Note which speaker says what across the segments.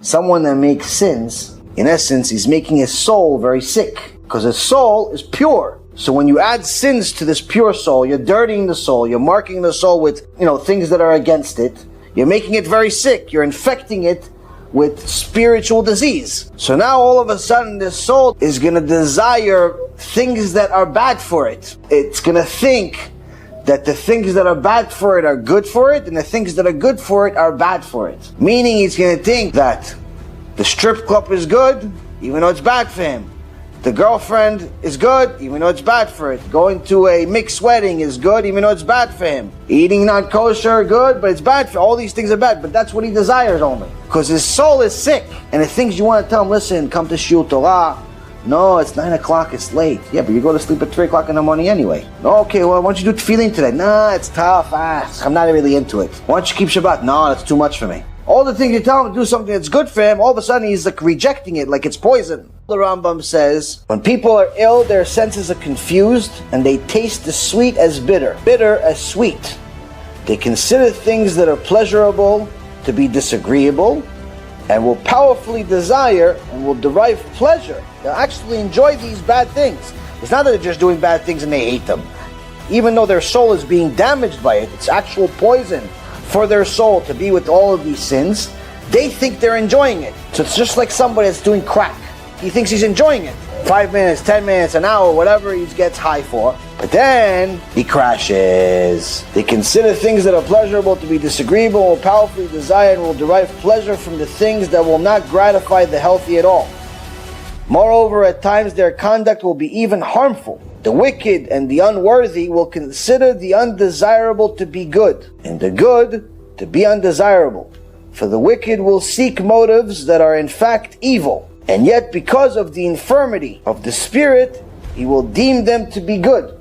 Speaker 1: Someone that makes sins, in essence, he's making his soul very sick, because his soul is pure. So when you add sins to this pure soul, you're dirtying the soul, you're marking the soul with, things that are against it. You're making it very sick, you're infecting it with spiritual disease. So now all of a sudden this soul is going to desire things that are bad for it. It's going to think that the things that are bad for it are good for it, and the things that are good for it are bad for it. Meaning he's going to think that the strip club is good, even though it's bad for him. The girlfriend is good, even though it's bad for it. Going to a mixed wedding is good, even though it's bad for him. Eating not kosher, good, but it's bad for all these things are bad, but that's what he desires only. Because his soul is sick. And the things you want to tell him, listen, come to Shiur Torah. No, it's 9 o'clock, it's late. Yeah, but you go to sleep at 3 o'clock in the morning anyway. No, okay, well, why don't you do tefillin today? Nah, it's tough. I'm not really into it. Why don't you keep Shabbat? No, that's too much for me. All the things you tell him to do something that's good for him, all of a sudden he's like rejecting it like it's poison. The Rambam says, when people are ill, their senses are confused and they taste the sweet as bitter, bitter as sweet. They consider things that are pleasurable to be disagreeable and will powerfully desire and will derive pleasure. They'll actually enjoy these bad things. It's not that they're just doing bad things and they hate them. Even though their soul is being damaged by it, it's actual poison for their soul to be with all of these sins. They think they're enjoying it. So it's just like somebody that's doing crack. He thinks he's enjoying it. 5 minutes, 10 minutes, an hour, whatever he gets high for. But then he crashes. They consider things that are pleasurable to be disagreeable, will powerfully desire and will derive pleasure from the things that will not gratify the healthy at all. Moreover, at times their conduct will be even harmful. The wicked and the unworthy will consider the undesirable to be good, and the good to be undesirable. For the wicked will seek motives that are in fact evil, and yet because of the infirmity of the spirit, he will deem them to be good.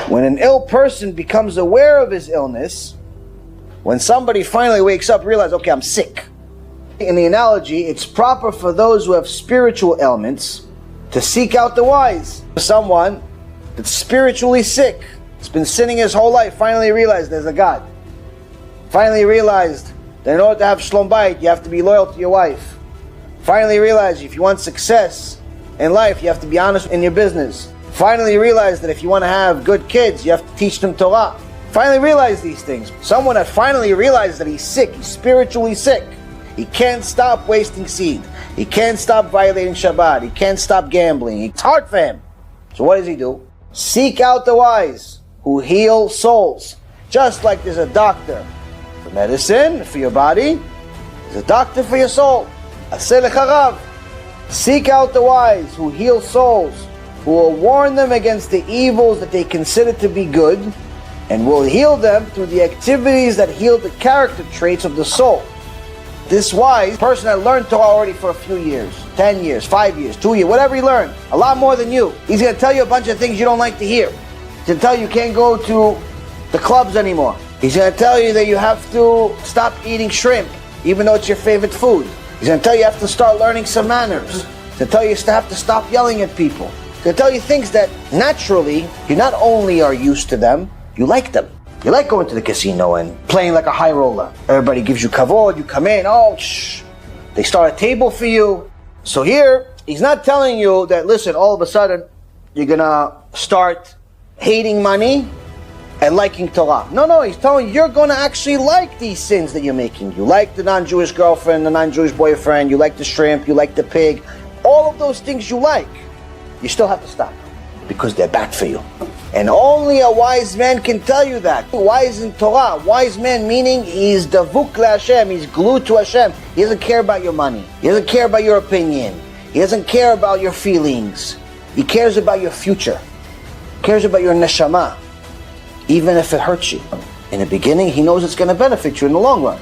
Speaker 1: When an ill person becomes aware of his illness, when somebody finally wakes up and realizes, okay, I'm sick. In the analogy, it's proper for those who have spiritual ailments to seek out the wise. Someone that's spiritually sick, has been sinning his whole life, finally realized there's a God. Finally realized that in order to have shlom bayit, you have to be loyal to your wife. Finally realized if you want success in life, you have to be honest in your business. Finally realized that if you want to have good kids, you have to teach them Torah. Finally realized these things. Someone that finally realized that he's sick, he's spiritually sick. He can't stop wasting seed. He can't stop violating Shabbat. He can't stop gambling. It's hard for him. So what does he do? Seek out the wise who heal souls. Just like there's a doctor for medicine, for your body, there's a doctor for your soul. Aseh lecharav. Seek out the wise who heal souls, who will warn them against the evils that they consider to be good, and will heal them through the activities that heal the character traits of the soul. This wise person that learned Torah already for a few years, 10 years, 5 years, 2 years, whatever he learned, a lot more than you. He's going to tell you a bunch of things you don't like to hear. He's going to tell you can't go to the clubs anymore. He's going to tell you that you have to stop eating shrimp, even though it's your favorite food. He's going to tell you have to start learning some manners. He's going to tell you have to stop yelling at people. He's going to tell you things that naturally, you not only are used to them, you like them. You like going to the casino and playing like a high roller. Everybody gives you kavod, you come in, they start a table for you. So here, he's not telling you that, listen, all of a sudden, you're gonna start hating money and liking Torah. No, he's telling you, you're gonna actually like these sins that you're making. You like the non-Jewish girlfriend, the non-Jewish boyfriend, you like the shrimp, you like the pig. All of those things you like, you still have to stop because they're bad for you. And only a wise man can tell you that. Wise in Torah. Wise man meaning he's davuk LaHashem. He's glued to Hashem. He doesn't care about your money. He doesn't care about your opinion. He doesn't care about your feelings. He cares about your future. He cares about your neshama. Even if it hurts you. In the beginning, he knows it's going to benefit you in the long run.